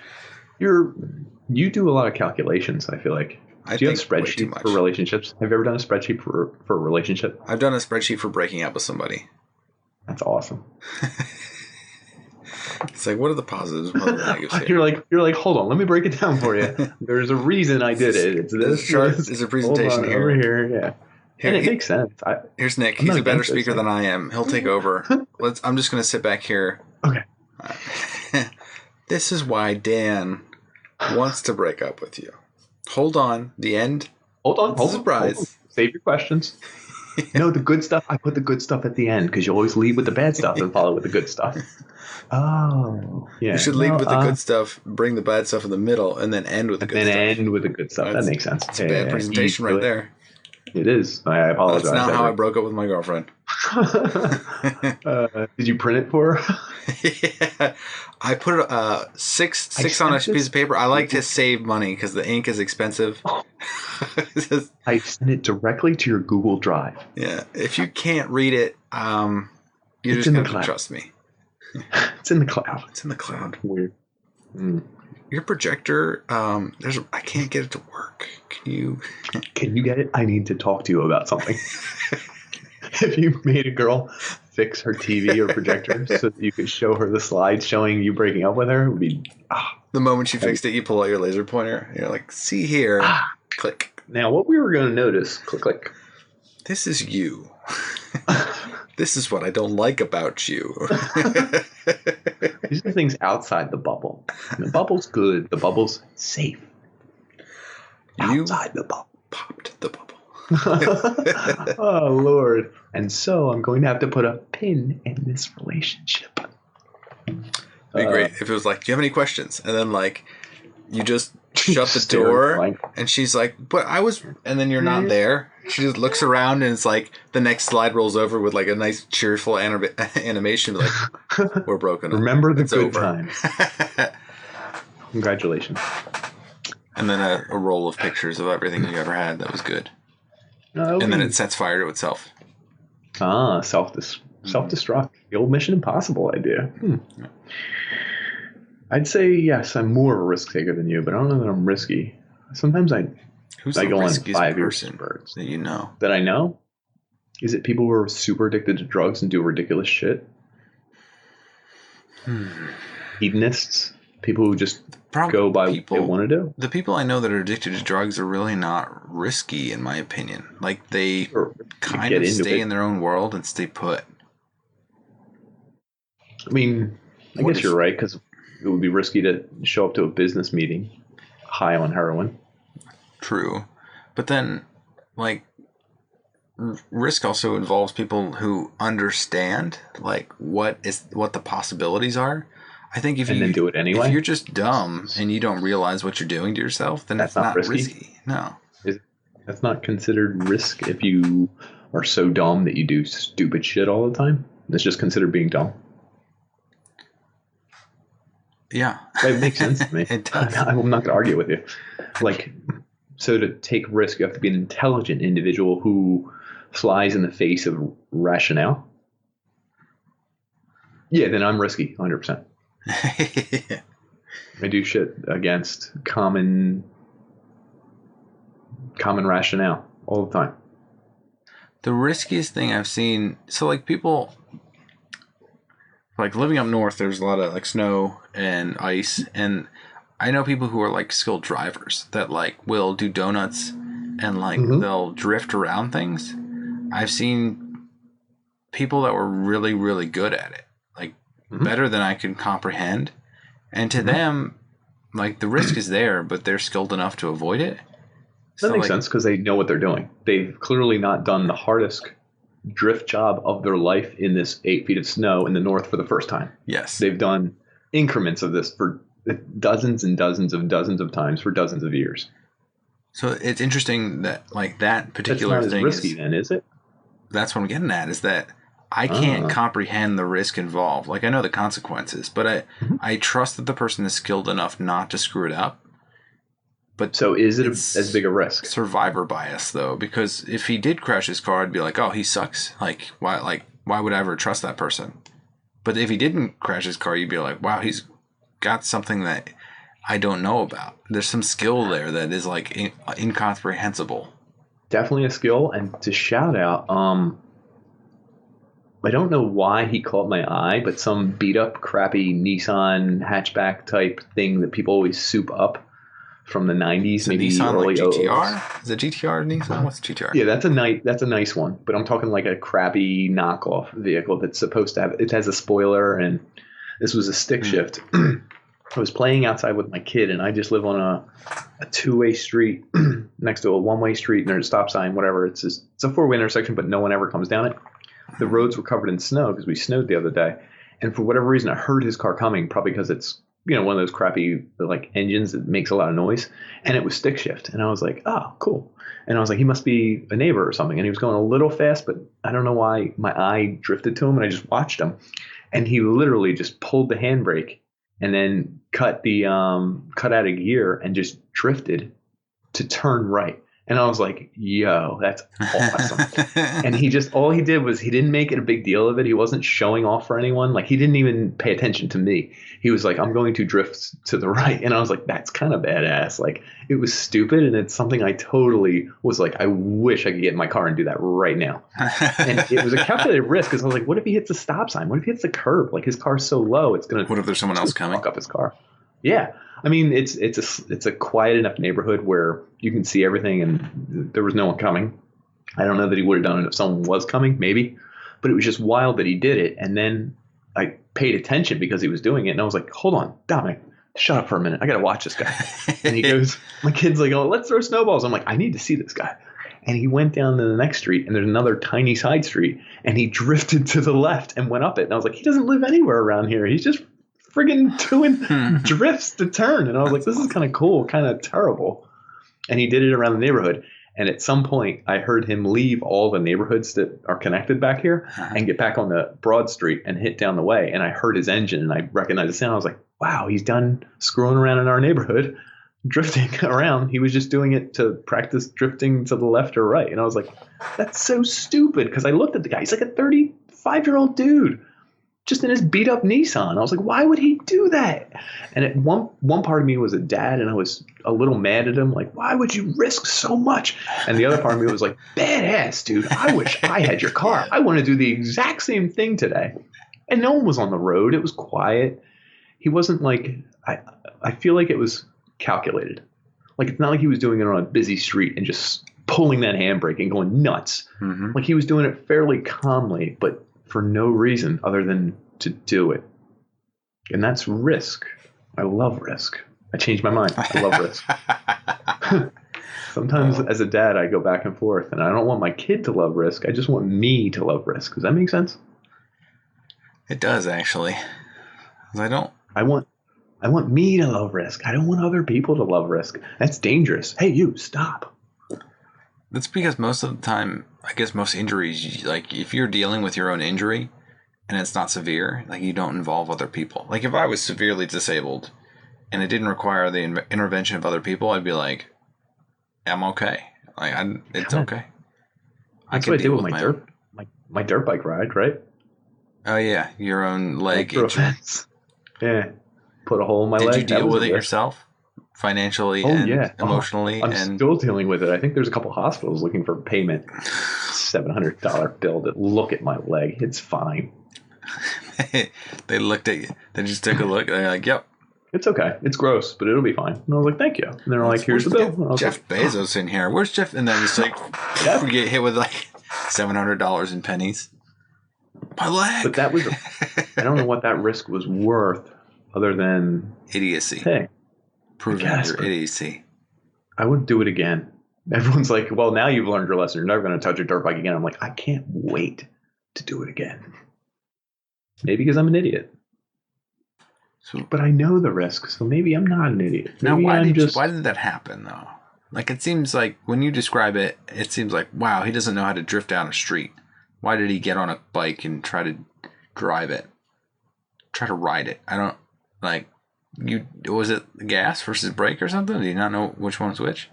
You do a lot of calculations, I feel like. Do you have a spreadsheet for relationships? Have you ever done a spreadsheet for a relationship? I've done a spreadsheet for breaking up with somebody. That's awesome. It's like, what are the positives? What are the negatives here? You're like, hold on, let me break it down for you. There's a reason I did it. It's this chart. There's a presentation here. Over here, yeah. And it makes sense. Here's Nick. He's a better speaker than I am. He'll take over. I'm just going to sit back here. Okay. This is why Dan wants to break up with you. Hold on. The end. Hold on. Surprise. Hold on. Save your questions. No, the good stuff. I put the good stuff at the end because you always lead with the bad stuff and follow with the good stuff. Oh, yeah. You should lead with the good stuff, bring the bad stuff in the middle, and then end with the good stuff. And then end with the good stuff. That makes sense. It's a bad presentation right there. It is. I apologize. That's not how I broke up with my girlfriend. Did you print it for her? Yeah. I put six on a piece of paper. I like to save money because the ink is expensive. I sent it directly to your Google Drive. Yeah. If you can't read it, you're just going to trust me. It's in the cloud. It's in the cloud. Weird. Your projector, I can't get it to work. Can you get it? I need to talk to you about something. If you made a girl fix her TV or projector so that you could show her the slides showing you breaking up with her, it would be the moment she fixed it, you pull out your laser pointer. And you're like, see here, click. Now, what we were going to notice, click. This is you. This is what I don't like about you. These are things outside the bubble. The bubble's good. The bubble's safe. Outside the bubble. Popped the bubble. Oh, Lord. And so I'm going to have to put a pin in this relationship. It'd be great if it was like, do you have any questions? And then, like, you just shut the door, and she's like, but I was, and then you're not there. She just looks around, and it's like the next slide rolls over with like a nice cheerful animation, like, we're broken up. Remember the good times. Congratulations. And then a roll of pictures of everything you ever had that was good. And then it sets fire to itself. Self-destruct. The old Mission Impossible idea. I'd say, yes, I'm more of a risk taker than you, but I don't know that I'm risky. Sometimes I go on 5-year spurts. That you know? That I know? Is it people who are super addicted to drugs and do ridiculous shit? Hedonists? People who just go by what they want to do? The people I know that are addicted to drugs are really not risky, in my opinion. Like, they kind of stay in their own world and stay put. I mean, I guess you're right, because it would be risky to show up to a business meeting high on heroin. True. But then, like, risk also involves people who understand, like, what the possibilities are. I think if then do it anyway. If you're just dumb and you don't realize what you're doing to yourself, then that's not risky. No. That's not considered risk if you are so dumb that you do stupid shit all the time. That's just considered being dumb. Yeah. It makes sense to me. It does. I'm not going to argue with you. Like, so to take risk, you have to be an intelligent individual who flies in the face of rationale. Yeah, then I'm risky, 100%. I do shit against common rationale all the time. The riskiest thing I've seen, so like people, like living up north, there's a lot of like snow and ice, and I know people who are like skilled drivers that like will do donuts and like they'll drift around things. I've seen people that were really, really good at it, like better than I can comprehend. And to them, like the risk is there, but they're skilled enough to avoid it. That makes sense because they know what they're doing. They've clearly not done the hardest drift job of their life in this 8 feet of snow in the north for the first time. Yes. They've done increments of this for dozens and dozens of times for dozens of years. So it's interesting that like that particular thing thing risky, then, is it? That's what I'm getting at, is that I can't comprehend the risk involved. Like I know the consequences, but I trust that the person is skilled enough not to screw it up. But so is it as big a risk? Survivor bias, though, because if he did crash his car, I'd be like, oh, he sucks. Like why would I ever trust that person? But if he didn't crash his car, you'd be like, wow, he's got something that I don't know about. There's some skill there that is like incomprehensible. Definitely a skill. And to shout out, I don't know why he caught my eye, but some beat up, crappy Nissan hatchback type thing that people always soup up from the 90s, maybe Nissan, early like GTR? Is it GTR Nissan? What's GTR? Yeah, that's a nice one. But I'm talking like a crappy knockoff vehicle that's supposed to have, it has a spoiler, and this was a stick shift. I was playing outside with my kid, and I just live on a two-way street next to a one-way street, and there's a stop sign, whatever. It's a four-way intersection, but no one ever comes down it. The roads were covered in snow because we snowed the other day. And for whatever reason, I heard his car coming, probably because it's, one of those crappy like engines that makes a lot of noise, and it was stick shift. And I was like, oh, cool. And I was like, he must be a neighbor or something. And he was going a little fast, but I don't know why my eye drifted to him, and I just watched him. And he literally just pulled the handbrake and then cut out of gear and just drifted to turn right. And I was like, yo, that's awesome. And all he did was he didn't make it a big deal of it. He wasn't showing off for anyone. Like, he didn't even pay attention to me. He was like, I'm going to drift to the right. And I was like, that's kind of badass. Like, it was stupid. And it's something I totally was like, I wish I could get in my car and do that right now. And it was a calculated risk because I was like, what if he hits a stop sign? What if he hits a curb? Like, his car's so low, it's going to. What if there's someone else coming? Fuck up his car. Yeah. I mean, it's a quiet enough neighborhood where you can see everything, and there was no one coming. I don't know that he would have done it if someone was coming, maybe, but it was just wild that he did it. And then I paid attention because he was doing it, and I was like, hold on, Dominic, shut up for a minute. I got to watch this guy. And he goes, my kid's like, oh, let's throw snowballs. I'm like, I need to see this guy. And he went down to the next street, and there's another tiny side street, and he drifted to the left and went up it. And I was like, he doesn't live anywhere around here. He's just friggin' doing drifts to turn. And I was like, this is kind of cool, kind of terrible. And he did it around the neighborhood. And at some point, I heard him leave all the neighborhoods that are connected back here and get back on the Broad Street and hit down the way. And I heard his engine, and I recognized the sound. I was like, wow, he's done screwing around in our neighborhood, drifting around. He was just doing it to practice drifting to the left or right. And I was like, that's so stupid. Because I looked at the guy. He's like a 35-year-old dude, just in his beat up Nissan. I was like, why would he do that? And at one part of me was a dad, and I was a little mad at him. Like, why would you risk so much? And the other part of me was like, badass, dude. I wish I had your car. I want to do the exact same thing today. And no one was on the road. It was quiet. He wasn't like, I feel like it was calculated. Like, it's not like he was doing it on a busy street and just pulling that handbrake and going nuts. Mm-hmm. Like, he was doing it fairly calmly, but for no reason other than to do it. And that's risk. I love risk. I changed my mind. I love risk. Sometimes as a dad, I go back and forth, and I don't want my kid to love risk. I just want me to love risk. Does that make sense? It does, actually. 'Cause I want me to love risk. I don't want other people to love risk. That's dangerous. Hey, you, stop. That's because most of the time, I guess most injuries, like if you're dealing with your own injury, and it's not severe, like you don't involve other people. Like if I was severely disabled and it didn't require the intervention of other people, I'd be like, I'm okay. Like it's okay. That's what I did with my dirt bike ride, right? Oh yeah, your own leg injury. Yeah, put a hole in my leg. Did you deal with it yourself, financially and emotionally? I'm still dealing with it. I think there's a couple hospitals looking for payment. $700 bill to look at my leg. It's fine. They looked at you. They just took a look. They're like, "Yep, it's okay. It's gross, but it'll be fine." And I was like, "Thank you." And they're like, "Here's the bill." Jeff Bezos in here. Where's Jeff? And then just like we get hit with like $700 in pennies. My leg. But that was I don't know what that risk was worth, other than idiocy. Hey, proving your idiocy. I would do it again. Everyone's like, "Well, now you've learned your lesson. You're never going to touch a dirt bike again." I'm like, I can't wait to do it again. Maybe because I'm an idiot. But I know the risk, so maybe I'm not an idiot. Maybe now, why did that happen, though? Like, it seems like, when you describe it, it seems like, wow, he doesn't know how to drift down a street. Why did he get on a bike and try to drive it? Try to ride it? I don't, like, was it gas versus brake or something? Do you not know which one's which?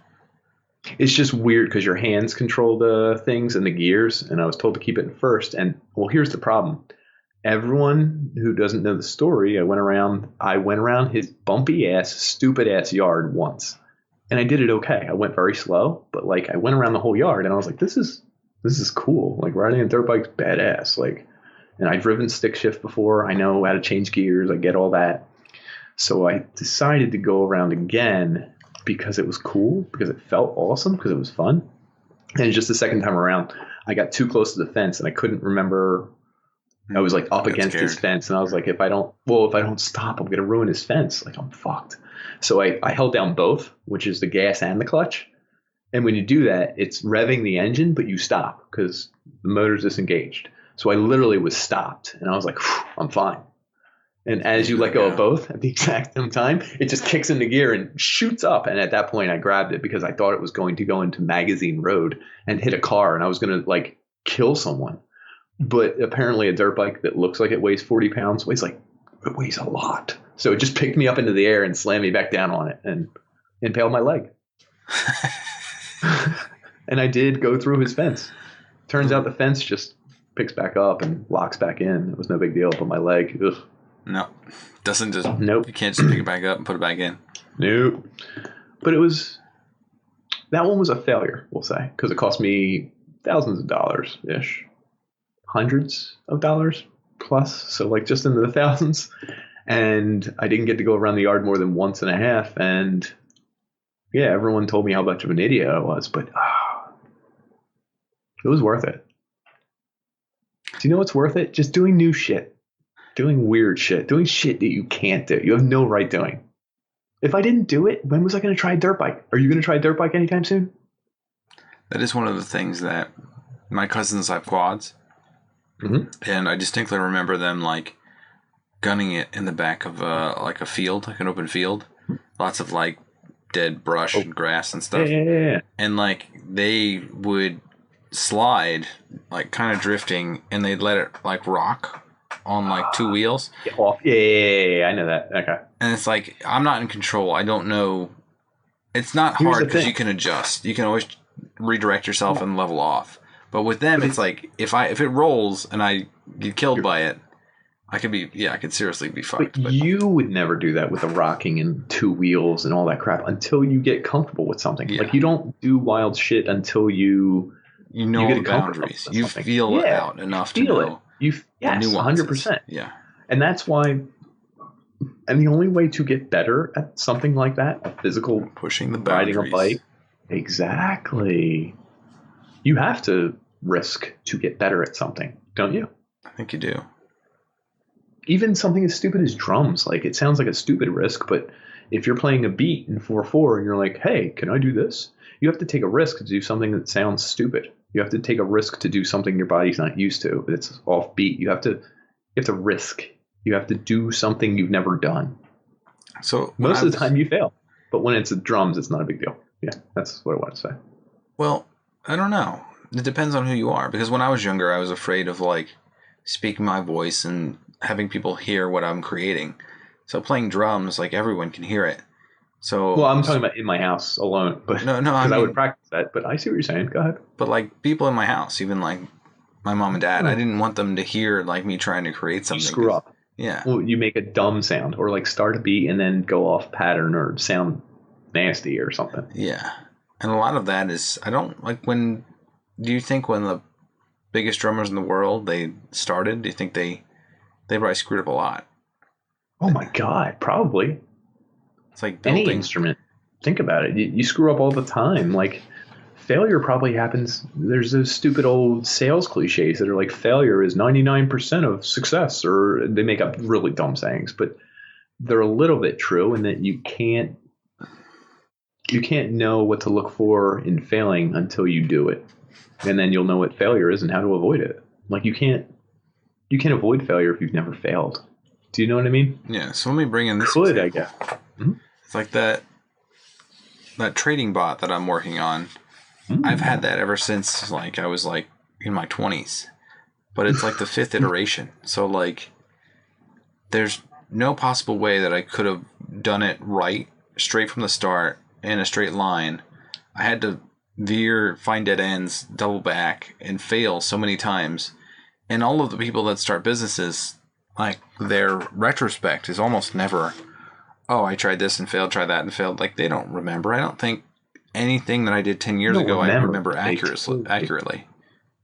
It's just weird because your hands control the things and the gears, and I was told to keep it in first. And, well, here's the problem. Everyone who doesn't know the story, I went around his bumpy ass, stupid ass yard once, and I did it okay. I went very slow, but like I went around the whole yard, and I was like, this is cool. Like riding a dirt bike's badass. Like, and I've driven stick shift before. I know how to change gears. I get all that. So I decided to go around again because it was cool, because it felt awesome, because it was fun. And just the second time around, I got too close to the fence, and I couldn't remember. I was like up against his fence, and I was like, if I don't stop, I'm going to ruin his fence. Like, I'm fucked. So I held down both, which is the gas and the clutch. And when you do that, it's revving the engine, but you stop because the motor's disengaged. So I literally was stopped, and I was like, I'm fine. And as you let go of both at the exact same time, it just kicks into gear and shoots up. And at that point, I grabbed it because I thought it was going to go into Magazine Road and hit a car, and I was going to like kill someone. But apparently a dirt bike that looks like it weighs 40 pounds weighs a lot. So it just picked me up into the air and slammed me back down on it and impaled my leg. And I did go through his fence. Turns out the fence just picks back up and locks back in. It was no big deal. But my leg, ugh. No. Doesn't just, nope. You can't just pick it back up and put it back in. Nope. But that one was a failure, we'll say, because it cost me thousands of dollars-ish. Hundreds of dollars plus, so like just into the thousands. And I didn't get to go around the yard more than once and a half. And yeah, everyone told me how much of an idiot I was, but it was worth it. Do you know what's worth it? Just doing new shit, doing weird shit, doing shit that you can't do. You have no right doing. If I didn't do it, when was I going to try a dirt bike? Are you going to try a dirt bike anytime soon? That is one of the things that my cousins have quads. Mm-hmm. And I distinctly remember them like gunning it in the back of like a field, like an open field. Lots of like dead brush and grass and stuff. Yeah. And like they would slide, like kind of drifting, and they'd let it like rock on like two wheels. Yeah, I know that. Okay. And it's like, I'm not in control. I don't know. It's not hard because you can adjust. You can always redirect yourself and level off. But with them, it's like if it rolls and I get killed by it, I could seriously be fucked. But you would never do that with the rocking and two wheels and all that crap until you get comfortable with something. Yeah. Like you don't do wild shit until you know the boundaries. You feel it out enough to know. Yes, 100%. Yeah, and that's why. And the only way to get better at something like that, a physical pushing the boundaries, riding a bike, exactly. You have to risk to get better at something, don't you? I think you do. Even something as stupid as drums. Like, it sounds like a stupid risk, but if you're playing a beat in 4/4 and you're like, hey, can I do this? You have to take a risk to do something that sounds stupid. You have to take a risk to do something your body's not used to. It's off beat. You have to risk. You have to do something you've never done. So most of the time you fail. But when it's drums, it's not a big deal. Yeah, that's what I want to say. Well, I don't know. It depends on who you are. Because when I was younger, I was afraid of like speaking my voice and having people hear what I'm creating. So playing drums, like everyone can hear it. So Well, I'm talking about in my house alone, but no, because I would practice that. But I see what you're saying. Go ahead. But like people in my house, even like my mom and dad, I didn't want them to hear like me trying to create something. You screw up. Yeah. Well, you make a dumb sound or like start a beat and then go off pattern or sound nasty or something. Yeah. And a lot of that is, I don't like when, do you think when the biggest drummers in the world, they started, do you think they probably screwed up a lot? Oh my God, probably. It's like building. Any instrument. Think about it. You screw up all the time. Like failure probably happens. There's those stupid old sales cliches that are like failure is 99% of success, or they make up really dumb sayings, but they're a little bit true in that you can't know what to look for in failing until you do it. And then you'll know what failure is and how to avoid it. Like you can't avoid failure if you've never failed. Do you know what I mean? Yeah. So let me bring in this example. I guess. Mm-hmm. It's like that trading bot that I'm working on. I've had that ever since like I was like in my 20s. But it's like the 5th iteration. So like there's no possible way that I could have done it right straight from the start in a straight line. I had to veer, find dead ends, double back, and fail so many times. And all of the people that start businesses, like their retrospect is almost never, oh, I tried this and failed, tried that and failed. Like they don't remember. I don't think anything that I did 10 years ago I remember accurately.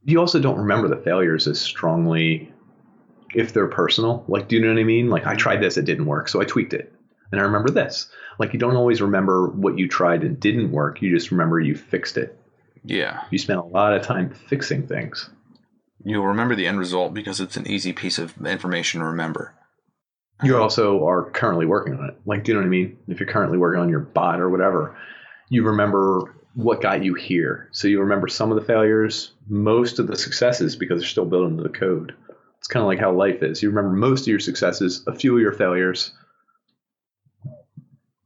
You also don't remember the failures as strongly if they're personal. Like, do you know what I mean? Like I tried this, it didn't work, so I tweaked it. And I remember this. Like you don't always remember what you tried and didn't work. You just remember you fixed it. Yeah. You spent a lot of time fixing things. You'll remember the end result because it's an easy piece of information to remember. You also are currently working on it. Like, do you know what I mean? If you're currently working on your bot or whatever, you remember what got you here. So you remember some of the failures, most of the successes because they're still built into the code. It's kind of like how life is. You remember most of your successes, a few of your failures.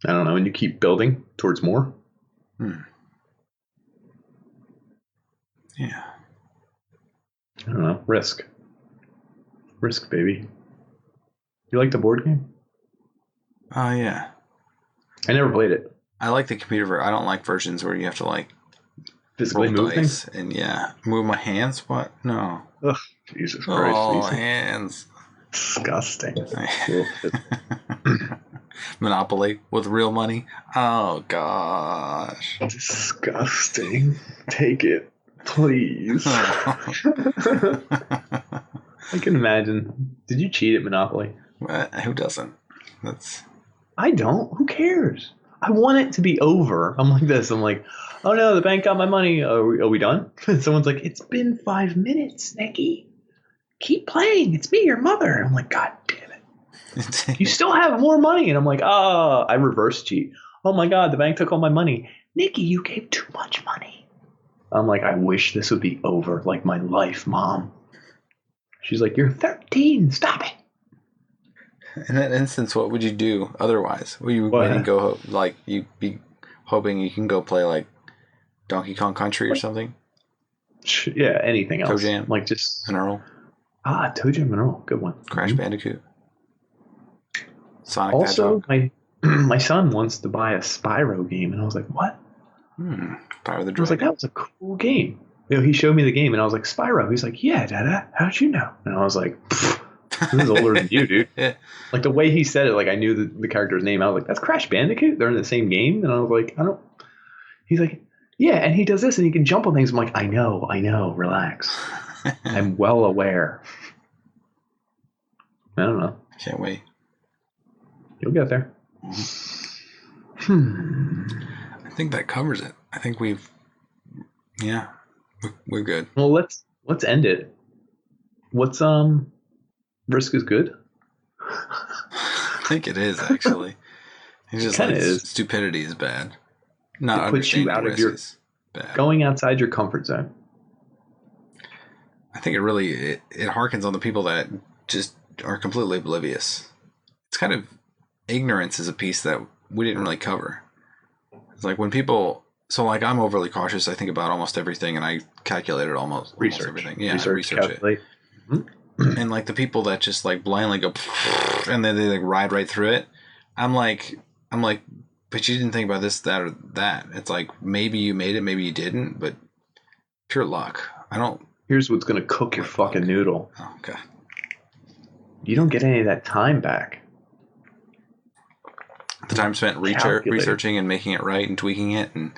I don't know, and you keep building towards more. Yeah. I don't know. Risk, baby. You like the board game? Yeah. I never played it. I like the computer I don't like versions where you have to like physically move things and move my hands. What? No. Ugh, Jesus Christ! Oh, hands. Disgusting. Monopoly with real money. Oh gosh. Disgusting. Take it, please. I can imagine. Did you cheat at Monopoly? Who doesn't? I don't. Who cares? I want it to be over. I'm like this. I'm like, oh no, the bank got my money. Are we done? Someone's like, it's been 5 minutes, Nikki. Keep playing. It's me, your mother. I'm like, God damn it. You still have more money. And I'm like, I reverse cheat. Oh my God, the bank took all my money. Nikki, you gave too much money. I'm like, I wish this would be over. Like my life, Mom. She's like, you're 13. Stop it. In that instance, what would you do otherwise? Would you go like you'd be hoping you can go play like Donkey Kong Country or something? Yeah, anything else. Toe Jam, like just an Earl. Toe Jam and Earl, good one. Crash Bandicoot. Sonic. Also, my son wants to buy a Spyro game, and I was like, what? Power the Dragon. I was like, that was a cool game. You know, he showed me the game, and I was like, Spyro. He's like, yeah, Dada. How'd you know? And I was like, this is older than you, dude. Yeah. Like the way he said it, like I knew the character's name. I was like, that's Crash Bandicoot. They're in the same game, and I was like, I don't. He's like, yeah, and he does this, and he can jump on things. I'm like, I know, relax. I'm well aware. I don't know. Can't wait. You'll get there. I think that covers it. I think we're good. Well, let's end it. What's risk is good? I think it is actually. It's just kind of is. Stupidity is bad. Not it puts you out of your going outside your comfort zone. I think it harkens on the people that just are completely oblivious. It's kind of ignorance is a piece that we didn't really cover. It's like when people, so like I'm overly cautious. I think about almost everything and I calculate it almost everything. Yeah, research it. Mm-hmm. And like the people that just like blindly go and then they like ride right through it. I'm like, but you didn't think about this, that, or that. It's like maybe you made it, maybe you didn't, but pure luck. I don't. Here's what's going to cook your fucking noodle. Oh, God. You don't get any of that time back. The time spent researching and making it right and tweaking it and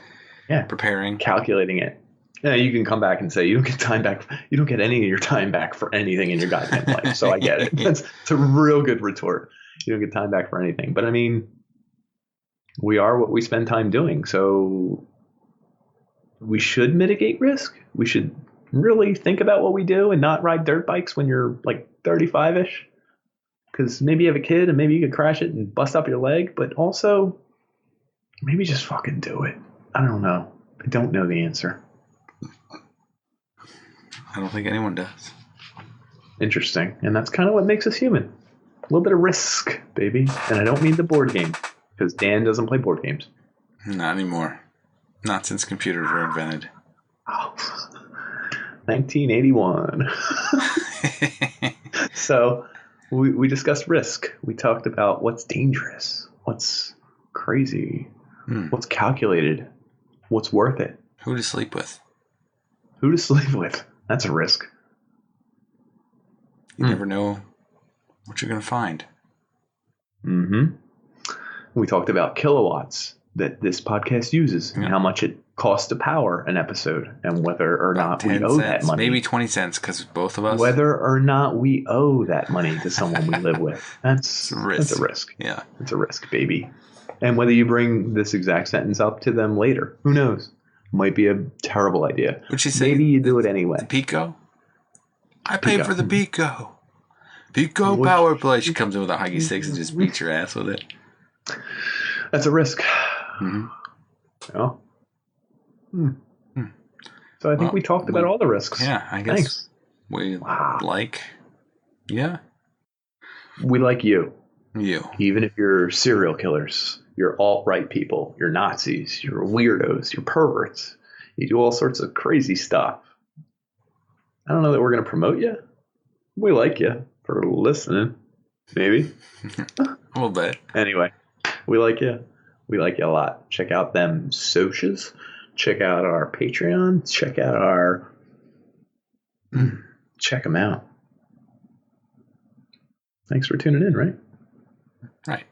preparing. Calculating it. Yeah, you can come back and say you don't get time back. You don't get any of your time back for anything in your goddamn life. So I get it. It's a real good retort. You don't get time back for anything. But I mean, we are what we spend time doing. So we should mitigate risk. We should really think about what we do and not ride dirt bikes when you're like 35-ish. Because maybe you have a kid and maybe you could crash it and bust up your leg. But also, maybe just fucking do it. I don't know. I don't know the answer. I don't think anyone does. Interesting. And that's kind of what makes us human. A little bit of risk, baby. And I don't mean the board game. Because Dan doesn't play board games. Not anymore. Not since computers were invented. Oh. 1981. So we discussed risk. We talked about what's dangerous, what's crazy, what's calculated, what's worth it. Who to sleep with. Who to sleep with. That's a risk. You never know what you're going to find. Mm-hmm. We talked about kilowatts that this podcast uses and how much it costs to power an episode and whether or not we owe that money. Maybe 20 cents because both of us. Whether or not we owe that money to someone we live with. That's a risk. That's a risk. Yeah. It's a risk, baby. And whether you bring this exact sentence up to them later, who knows? Might be a terrible idea. Would you say? Maybe you do it anyway. The pico? I paid for the pico. Pico power play. She comes in with a hockey sticks and just beats your ass with it. That's a risk. Mm-hmm. Yeah. So I think we talked about all the risks. Yeah, I guess. Thanks. We like. Yeah. We like you. You. Even if you're serial killers, you're alt-right people, you're Nazis, you're weirdos, you're perverts. You do all sorts of crazy stuff. I don't know that we're going to promote you. We like you for listening. Maybe. A little bit. Anyway, we like you. We like you a lot. Check out them socials. Check out our Patreon. Check out our... Check them out. Thanks for tuning in, right? Right.